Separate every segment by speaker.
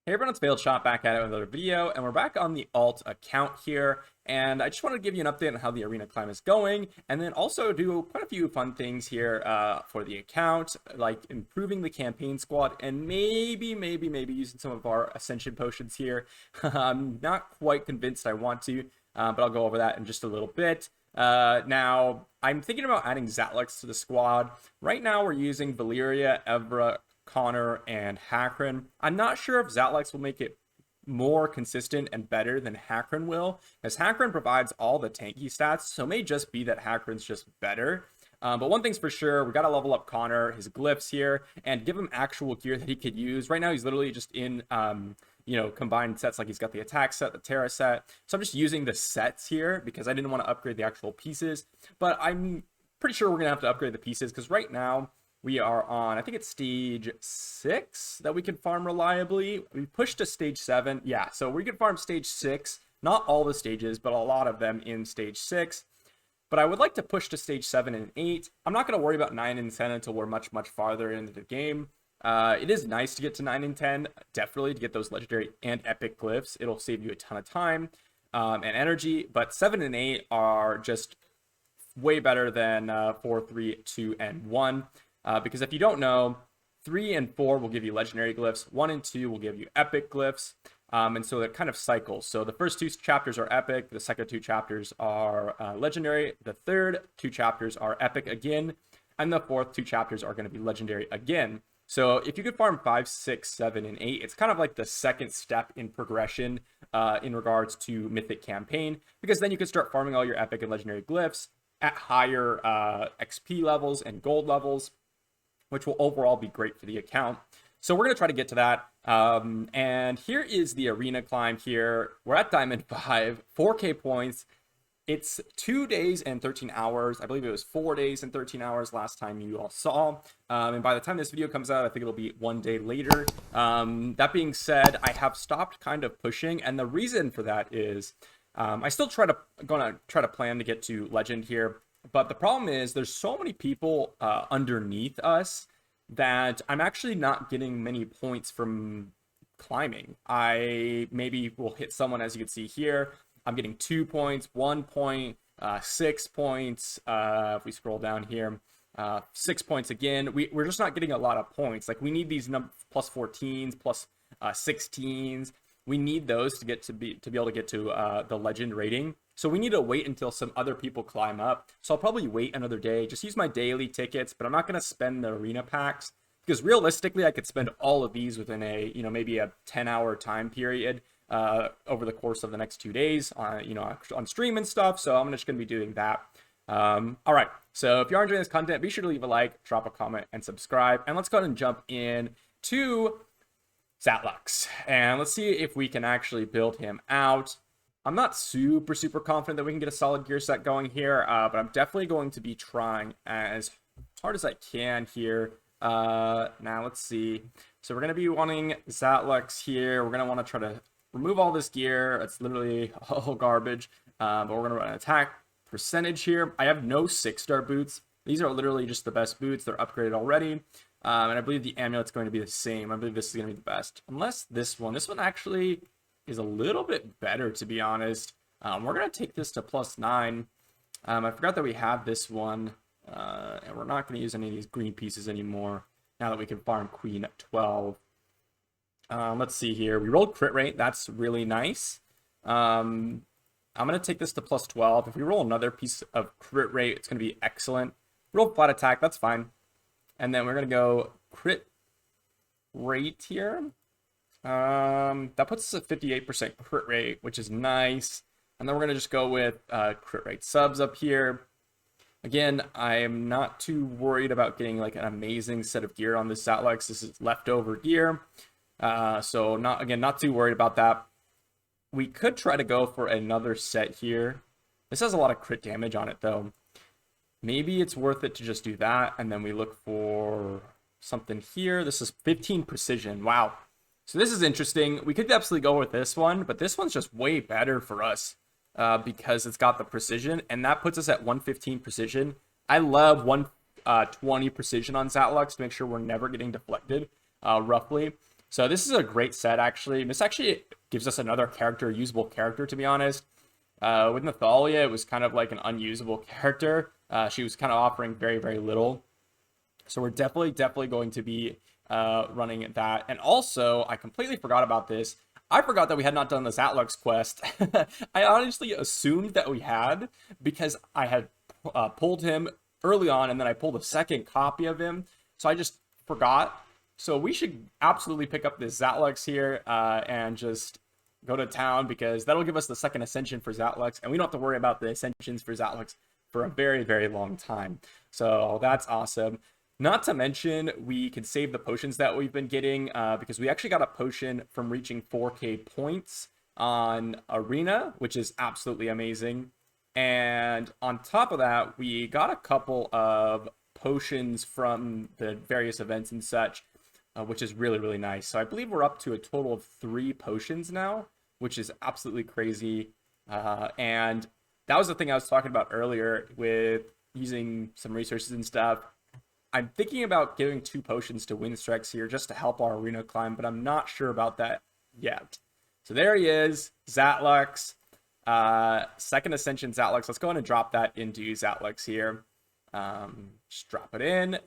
Speaker 1: Hey everyone, it's Failed Shot back at it with another video, and we're back on the alt account here, and I just wanted to give you an update on how the arena climb is going, and then also do quite a few fun things here for the account, like improving the campaign squad, and maybe using some of our ascension potions here. I'm not quite convinced I want to, but I'll go over that in just a little bit. Now, I'm thinking about adding Zatlux to the squad. Right now, we're using Valyria, Evra, Connor, and Hakron. I'm not sure if Zatlux will make it more consistent and better than Hakron will, as Hakron provides all the tanky stats, so it may just be that Hakron's just better. But one thing's for sure, we got to level up Connor, his glyphs here, and give him actual gear that he could use. Right now, he's literally just in, combined sets, like he's got the attack set, the Terra set. So I'm just using the sets here because I didn't want to upgrade the actual pieces. But I'm pretty sure we're going to have to upgrade the pieces because right now, we are on, I think it's stage 6 that we can farm reliably. We pushed to stage 7. Yeah, so we can farm stage 6. Not all the stages, but a lot of them in stage 6. But I would like to push to stage 7 and 8. I'm not going to worry about 9 and 10 until we're much farther into the game. It is nice to get to 9 and 10, definitely, to get those legendary and epic glyphs. It'll save you a ton of time and energy. But 7 and 8 are just way better than 4, 3, 2, and 1. Because if you don't know, 3 and 4 will give you legendary glyphs, 1 and 2 will give you epic glyphs, and so it kind of cycles. So the first 2 chapters are epic, the second 2 chapters are legendary, the third 2 chapters are epic again, and the fourth 2 chapters are going to be legendary again. So if you could farm 5, 6, 7, and 8, it's kind of like the second step in progression in regards to Mythic campaign, because then you can start farming all your epic and legendary glyphs at higher XP levels and gold levels, which will overall be great for the account. So we're going to try to get to that. And here is the arena climb here. We're at Diamond 5, 4K points. It's 2 days and 13 hours. I believe it was 4 days and 13 hours last time you all saw. And by the time this video comes out, I think it'll be 1 day later. That being said, I have stopped kind of pushing. And the reason for that is I still gonna try to plan to get to Legend here. But the problem is there's so many people underneath us that I'm actually not getting many points from climbing. I maybe will hit someone, as you can see here. I'm getting 2 points, 1 point, 6 points. If we scroll down here, 6 points again. We're just not getting a lot of points. Like we need these plus 14s, plus 16s. We need those to be able to get to the legend rating. So we need to wait until some other people climb up. So I'll probably wait another day, just use my daily tickets, but I'm not going to spend the arena packs because realistically I could spend all of these within a, maybe a 10-hour time period over the course of the next 2 days on stream and stuff. So I'm just going to be doing that. All right. So if you are enjoying this content, be sure to leave a like, drop a comment, and subscribe. And let's go ahead and jump in to Zatlux. And let's see if we can actually build him out. I'm not super confident that we can get a solid gear set going here, but I'm definitely going to be trying as hard as I can here. Now let's see. So we're going to be wanting Zatlux here. We're going to want to try to remove all this gear. It's literally all garbage. But we're going to run an attack percentage here. I have no 6-star boots. These are literally just the best boots. They're upgraded already. And I believe the amulet's going to be the same. I believe this is going to be the best. Unless this one. This one actually is a little bit better, to be honest. We're going to take this to +9. I forgot that we have this one. And we're not going to use any of these green pieces anymore now that we can farm Queen at 12. Let's see here. We rolled crit rate. That's really nice. I'm going to take this to +12. If we roll another piece of crit rate, it's going to be excellent. Roll flat attack. That's fine. And then we're going to go crit rate here. That puts us at 58% crit rate, which is nice. And then we're going to just go with crit rate subs up here. Again, I am not too worried about getting like an amazing set of gear on this Zatlux. This is leftover gear. So not too worried about that. We could try to go for another set here. This has a lot of crit damage on it though. Maybe it's worth it to just do that. And then we look for something here. This is 15 precision. Wow. So this is interesting. We could absolutely go with this one, but this one's just way better for us because it's got the precision, and that puts us at 115 precision. I love 120 precision on Zatlux to make sure we're never getting deflected, roughly. So this is a great set, actually. This actually gives us another character, usable character, to be honest. With Nathalia, it was kind of like an unusable character. She was kind of offering very, very little. So we're definitely going to be running that. And also, I completely forgot about this. I forgot that we had not done the Zatlux quest. I honestly assumed that we had because I had pulled him early on, and then I pulled a second copy of him. So I just forgot. So we should absolutely pick up this Zatlux here and just go to town, because that'll give us the second ascension for Zatlux, and we don't have to worry about the ascensions for Zatlux for a very, very long time. So that's awesome. Not to mention, we can save the potions that we've been getting because we actually got a potion from reaching 4K points on Arena, which is absolutely amazing. And on top of that, we got a couple of potions from the various events and such, which is really, really nice. So I believe we're up to a total of 3 potions now, which is absolutely crazy. And that was the thing I was talking about earlier with using some resources and stuff. I'm thinking about giving 2 potions to Windstrex here just to help our arena climb, but I'm not sure about that yet. So there he is, Zatlux. Second Ascension Zatlux. Let's go ahead and drop that into Zatlux here. Just drop it in.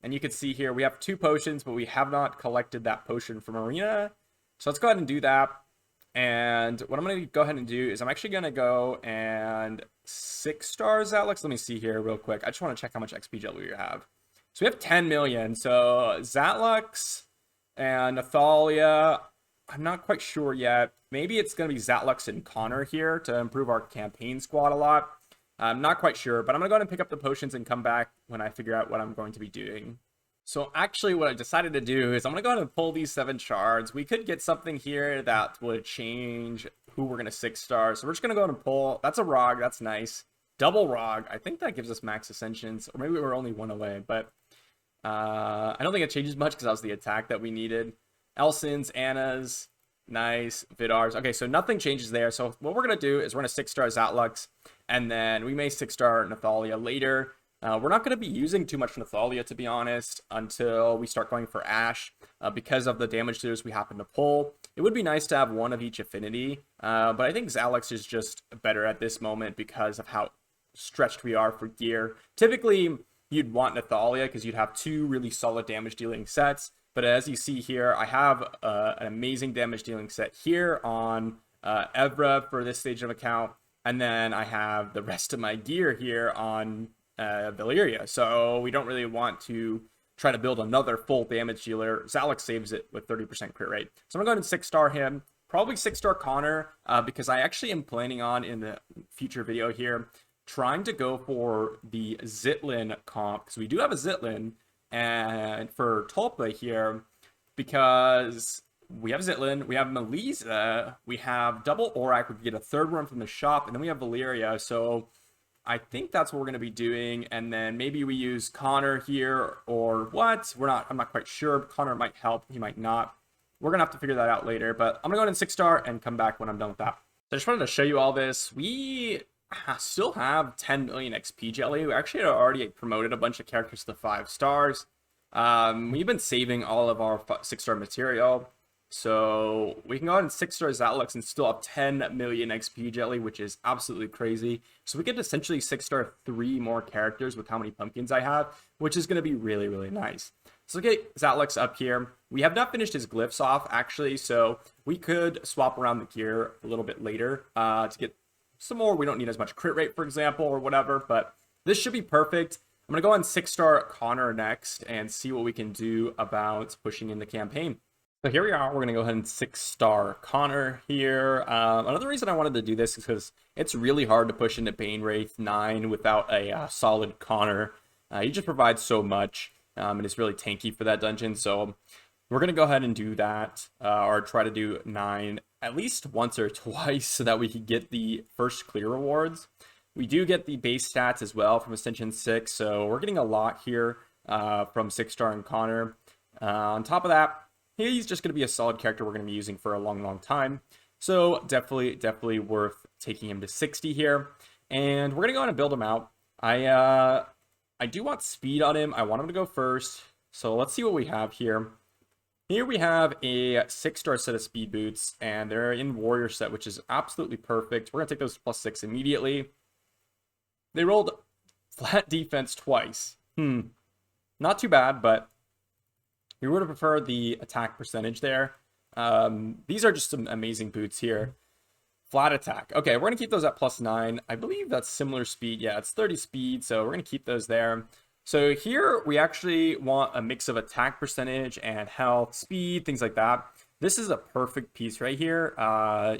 Speaker 1: And you can see here we have 2 potions, but we have not collected that potion from Arena. So let's go ahead and do that. And what I'm going to go ahead and do is I'm actually going to go and 6-star Zatlux. Let me see here real quick. I just want to check how much XP jelly we have. So we have 10 million. So Zatlux and Nathalia, I'm not quite sure yet. Maybe it's going to be Zatlux and Connor here to improve our campaign squad a lot. I'm not quite sure, but I'm going to go ahead and pick up the potions and come back when I figure out what I'm going to be doing. So actually what I decided to do is I'm going to go ahead and pull these 7 shards. We could get something here that would change who we're going to 6-star. So we're just going to go ahead and pull. That's a Rog. That's nice. Double Rog. I think that gives us max ascensions. Or maybe we're only 1 away, but I don't think it changes much because that was the attack that we needed. Elsins, Annas, nice. Vidars. Okay, so nothing changes there. So what we're going to do is we're going to 6-star Zatlux, and then we may 6-star Nathalia later. We're not going to be using too much Nathalia, to be honest, until we start going for Ash, because of the damage dealers we happen to pull. It would be nice to have 1 of each affinity, but I think Zatlux is just better at this moment because of how stretched we are for gear. Typically, you'd want Nathalia because you'd have 2 really solid damage dealing sets, but as you see here, I have an amazing damage dealing set here on Evra for this stage of account, and then I have the rest of my gear here on Valyria, so we don't really want to try to build another full damage dealer. Zatlux saves it with 30% crit rate. So I'm going to go ahead and 6-star him, probably 6-star Connor, because I actually am planning on, in the future video here, trying to go for the Zitlin comp, because we do have a Zitlin, and for Tulpa here, because we have Zitlin, we have Melisa, we have double Aurak, we can get a 3rd one from the shop, and then we have Valyria, so I think that's what we're going to be doing, and then maybe we use Connor here, or what? I'm not quite sure. Connor might help, he might not. We're going to have to figure that out later, but I'm going to go ahead and 6-star and come back when I'm done with that. So I just wanted to show you all this. We still have 10 million XP jelly. We actually already promoted a bunch of characters to 5 stars. We've been saving all of our 6-star material. So we can go ahead and 6-star Zatlux and still have 10 million XP jelly, which is absolutely crazy. So we could essentially 6-star 3 more characters with how many pumpkins I have, which is going to be really, really nice. So get Zatlux up here. We have not finished his glyphs off, actually, so we could swap around the gear a little bit later to get some more. We don't need as much crit rate, for example, or whatever, but this should be perfect. I'm going to go on 6-star Connor next and see what we can do about pushing in the campaign. So here we are. We're going to go ahead and 6-star Connor here. Another reason I wanted to do this is because it's really hard to push into Bane Wraith 9 without a solid Connor. He just provides so much, and it's really tanky for that dungeon. So we're going to go ahead and do that, or try to do 9 at least once or twice so that we can get the first clear rewards. We do get the base stats as well from Ascension 6, so we're getting a lot here from 6-star and Connor. On top of that, he's just going to be a solid character we're going to be using for a long, long time. So definitely worth taking him to 60 here. And we're going to go ahead and build him out. I do want speed on him. I want him to go first. So let's see what we have here. Here we have a 6-star set of speed boots, and they're in warrior set, which is absolutely perfect. We're going to take those to +6 immediately. They rolled flat defense twice. Not too bad, but we would have preferred the attack percentage there. These are just some amazing boots here. Flat attack. Okay, we're going to keep those at +9. I believe that's similar speed. Yeah, it's 30 speed, so we're going to keep those there. So here we actually want a mix of attack percentage and health, speed, things like that. This is a perfect piece right here.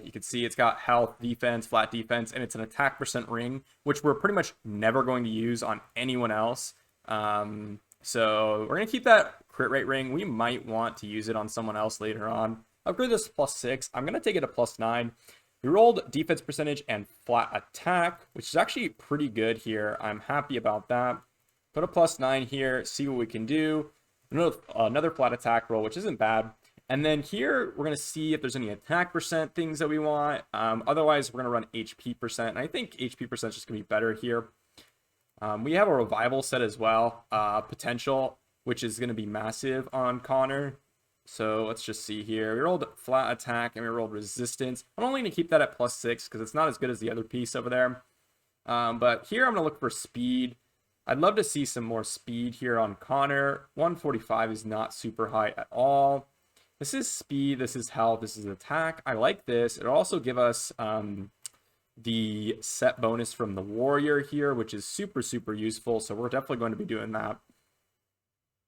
Speaker 1: You can see it's got health, defense, flat defense, and it's an attack percent ring, which we're pretty much never going to use on anyone else. So we're going to keep that crit rate ring. We might want to use it on someone else later on. Upgrade this to +6. I'm going to take it to +9. We rolled defense percentage and flat attack, which is actually pretty good here. I'm happy about that. Put a +9 here, see what we can do. Another flat attack roll, which isn't bad. And then here, we're going to see if there's any attack percent things that we want. Otherwise, we're going to run HP percent. And I think HP percent is just going to be better here. We have a revival set as well, potential, which is going to be massive on Connor. So let's just see here. We rolled flat attack and we rolled resistance. I'm only going to keep that at +6 because it's not as good as the other piece over there. But here, I'm going to look for speed. I'd love to see some more speed here on Connor. 145 is not super high at all. This is speed, this is health, this is attack. I like this. It'll also give us the set bonus from the warrior here, which is super, super useful. So we're definitely going to be doing that.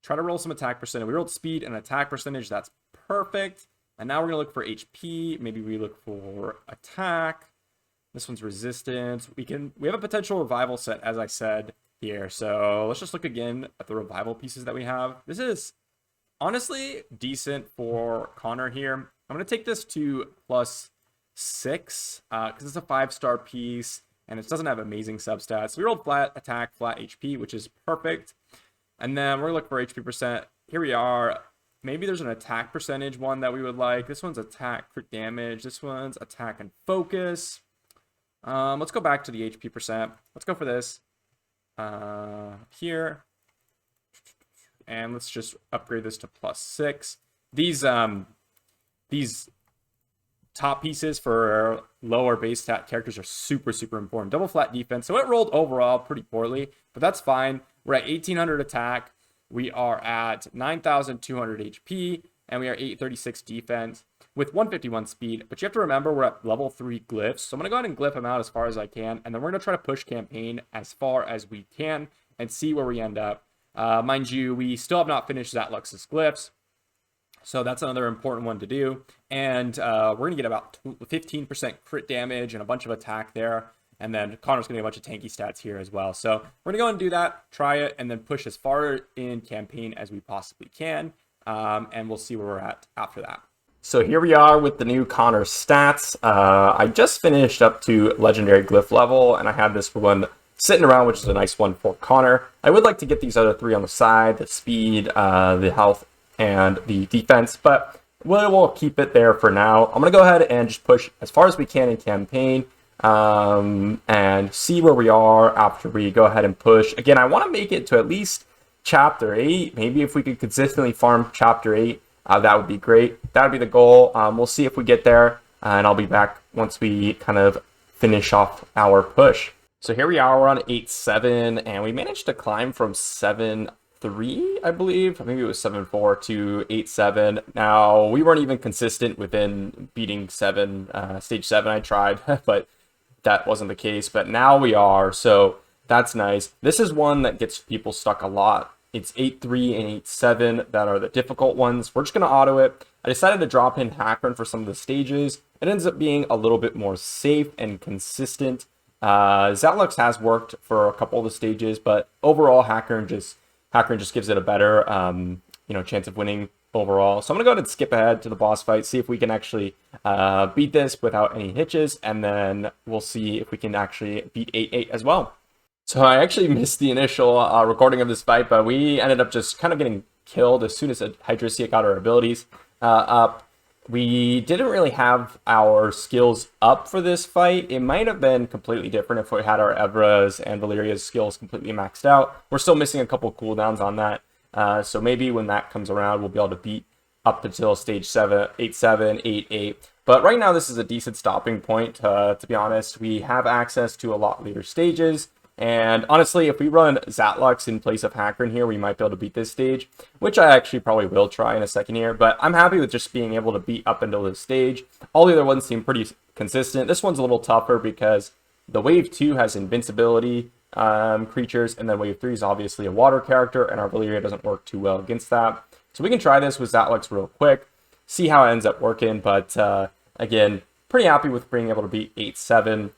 Speaker 1: Try to roll some attack percentage. We rolled speed and attack percentage. That's perfect. And now we're going to look for HP. Maybe we look for attack. This one's resistance. We have a potential revival set, as I said here. So let's just look again at the revival pieces that we have. This is honestly decent for Connor here. I'm going to take this to +6 because it's a 5-star piece and it doesn't have amazing substats. We rolled flat attack, flat HP, which is perfect. And then we're going to look for HP percent. Here we are. Maybe there's an attack percentage one that we would like. This one's attack, crit damage. This one's attack and focus. Let's go back to the HP percent. Let's go for this. Here. And let's just upgrade this to +6. These top pieces for lower base stat characters are super, super important. Double flat defense. So it rolled overall pretty poorly, but that's fine. We're at 1800 attack. We are at 9200 HP, and we are 836 defense with 151 speed. But you have to remember we're at level 3 glyphs. So I'm going to go ahead and glyph them out as far as I can, and then we're going to try to push campaign as far as we can and see where we end up. Mind you, we still have not finished Zatlux's glyphs. So that's another important one to do. And we're going to get about 15% crit damage and a bunch of attack there. And then Connor's going to get a bunch of tanky stats here as well. So we're going to go and do that, try it, and then push as far in campaign as we possibly can. And we'll see where we're at after that. So here we are with the new Connor stats. I just finished up to legendary glyph level, and I have this one sitting around, which is a nice one for Connor. I would like to get these other 3 on the side, the speed, the health, and the defense, but we'll keep it there for now. I'm going to go ahead and just push as far as we can in campaign and see where we are after we go ahead and push. Again, I want to make it to at least chapter 8. Maybe if we could consistently farm chapter 8, that would be great. That would be the goal. We'll see if we get there, and I'll be back once we kind of finish off our push. So here we are, we're on 8-7, and we managed to climb from 7-3, I believe. Maybe it was 7-4 to 8-7. Now, we weren't even consistent within beating 7, stage 7 I tried, but that wasn't the case. But now we are, so that's nice. This is one that gets people stuck a lot. It's 8-3 and 8-7 that are the difficult ones. We're just going to auto it. I decided to drop in Hackern for some of the stages. It ends up being a little bit more safe and consistent. Zatlux has worked for a couple of the stages, but overall Hackern just gives it a better chance of winning overall. So I'm gonna go ahead and skip ahead to the boss fight, see if we can actually beat this without any hitches, and then we'll see if we can actually beat 8-8 as well. So I actually missed the initial recording of this fight, but we ended up just kind of getting killed as soon as Hydrisia got our abilities up. We didn't really have our skills up for this fight. It might have been completely different if we had our Evra's and Valeria's skills completely maxed out. We're still missing a couple cooldowns on that. So maybe when that comes around, we'll be able to beat up until stage 7, 8-7, 8-8. But right now, this is a decent stopping point, to be honest. We have access to a lot later stages. And honestly, if we run Zatlux in place of Hacker in here, we might be able to beat this stage, which I actually probably will try in a second here. But I'm happy with just being able to beat up until this stage. All the other ones seem pretty consistent. This one's a little tougher because the Wave 2 has invincibility creatures, and then Wave 3 is obviously a water character, and our Valyria doesn't work too well against that. So we can try this with Zatlux real quick, see how it ends up working. But again, pretty happy with being able to beat 8-7.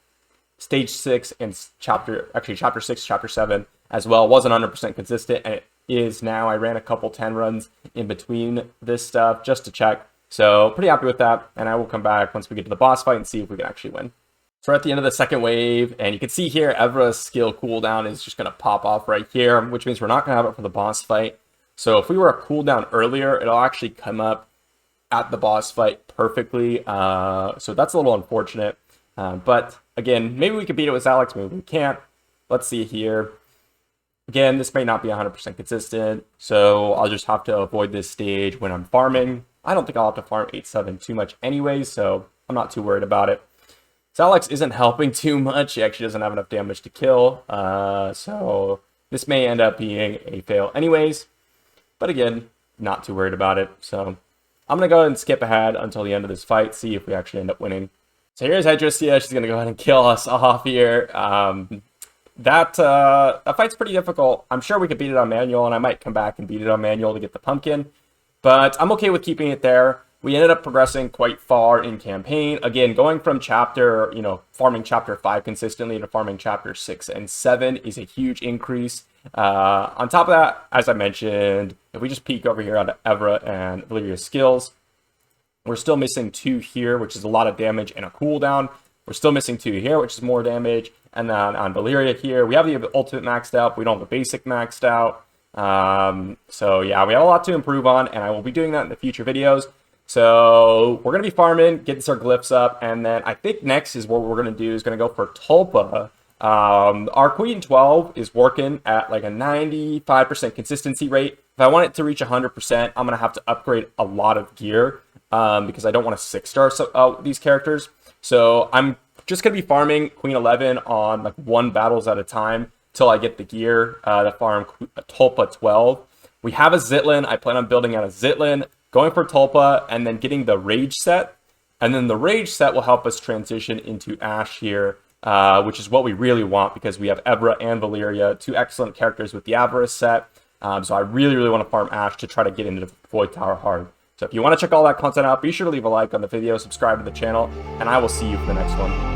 Speaker 1: Stage 6 and chapter 6, chapter 7 as well wasn't 100% consistent, and it is now. I ran a couple 10 runs in between this stuff just to check. So pretty happy with that, and I will come back once we get to the boss fight and see if we can actually win. So we're at the end of the second wave, and you can see here Evra's skill cooldown is just going to pop off right here, which means we're not going to have it for the boss fight. So if we were a cooldown earlier, it'll actually come up at the boss fight perfectly. So that's a little unfortunate. But again, maybe we could beat it with Alex, maybe we can't. Let's see here. Again, this may not be 100% consistent, so I'll just have to avoid this stage when I'm farming. I don't think I'll have to farm 8-7 too much anyway, so I'm not too worried about it. Alex isn't helping too much. He actually doesn't have enough damage to kill, so this may end up being a fail anyways. But again, not too worried about it, so I'm going to go ahead and skip ahead until the end of this fight, see if we actually end up winning. So here's Hydristia. She's going to go ahead and kill us off here. That fight's pretty difficult. I'm sure we could beat it on manual, and I might come back and beat it on manual to get the pumpkin. But I'm okay with keeping it there. We ended up progressing quite far in campaign. Again, going from chapter, farming chapter 5 consistently to farming chapter 6 and 7 is a huge increase. On top of that, as I mentioned, if we just peek over here onto Evra and Valyria's skills, we're still missing 2 here, which is a lot of damage and a cooldown. We're still missing 2 here, which is more damage. And then on Valyria here, we have the ultimate maxed out. We don't have the basic maxed out. So yeah, we have a lot to improve on, and I will be doing that in the future videos. So we're going to be farming, getting our glyphs up, and then I think next is what we're going to do is going to go for Tulpa. Our Queen 12 is working at like a 95% consistency rate. If I want it to reach 100%, I'm going to have to upgrade a lot of gear. Because I don't want to 6-star these characters. So I'm just going to be farming Queen 11 on like 1 battles at a time till I get the gear to farm Tulpa 12. We have a Zitlin. I plan on building out a Zitlin, going for Tulpa, and then getting the Rage set. And then the Rage set will help us transition into Ashe here, which is what we really want because we have Evra and Valyria, 2 excellent characters with the Avarice set. So I really, really want to farm Ashe to try to get into the Void Tower hard. So if you want to check all that content out, be sure to leave a like on the video, subscribe to the channel, and I will see you for the next one.